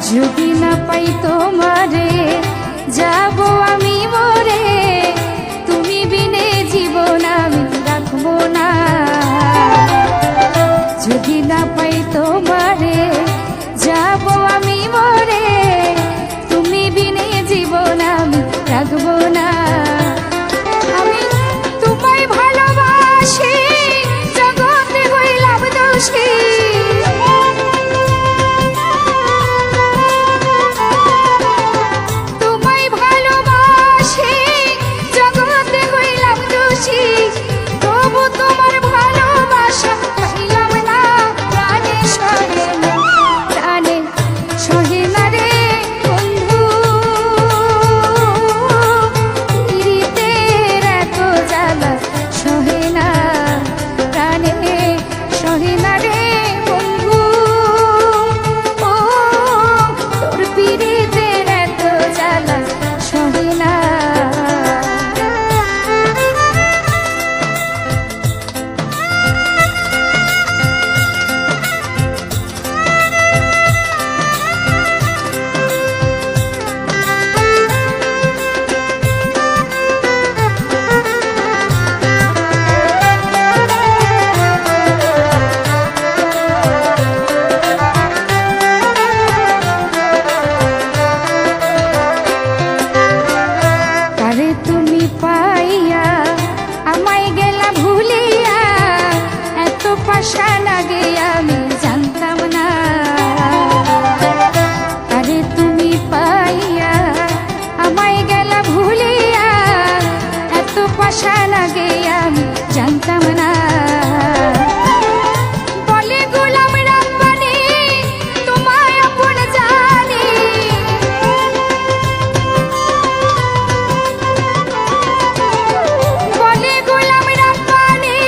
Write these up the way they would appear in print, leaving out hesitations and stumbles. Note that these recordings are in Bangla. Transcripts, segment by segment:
যদি না পাই তোমারে যাব আমি মরে, তুমি বিনে জীবন আমি রাখবো না। যদি না পাই তোমারে যাব আমি মরে, তুমি বিনে জীবন আমি রাখবো না। আমি তোমায় ভালোবাসি, জগতে হইলাম দোষী। আশা লাগে আমি জানতাম না, আরে তুমি পাইয়া আমায় গেলা ভুলিয়া, এত পাশা লাগে আমি জানতাম না। বলে গোলাম রাব্বানি তোমায় আপন জানি, বলে গোলাম রাব্বানি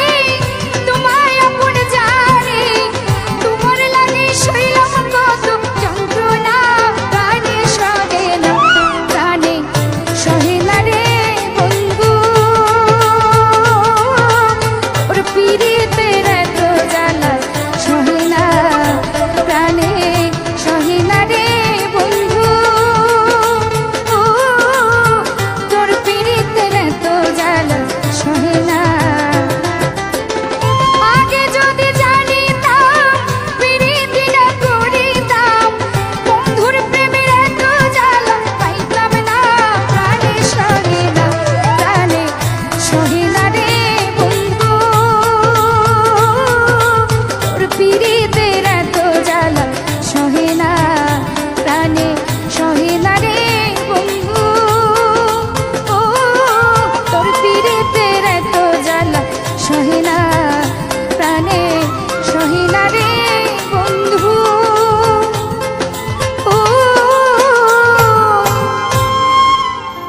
তোমায় আপন জানি, তোমার লাগে শৈলাম কত যন্ত্রণা, প্রাণে সহে না, প্রাণে সহে না রে বন্ধু, ওর পিরিতের এত জ্বালা সহে না, প্রাণে সহে না রে বন্ধু, তোর পিরিতের এত জ্বালা সহে না। আগে যদি জানিতাম পিরিতি না করিতাম, বন্ধুর প্রেমের এত জ্বালা পাইতাম না, প্রাণে সহে না, প্রাণে সহে না রে বন্ধু, তোর পিরিতের এত জ্বালা সহে না, প্রাণে সহে না রে বন্ধু, তোর পিরিতের এত জ্বালা সহে না, প্রাণে সহে না রে বন্ধু,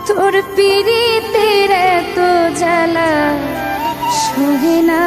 তোর পিরিতের এত জ্বালা সহে না।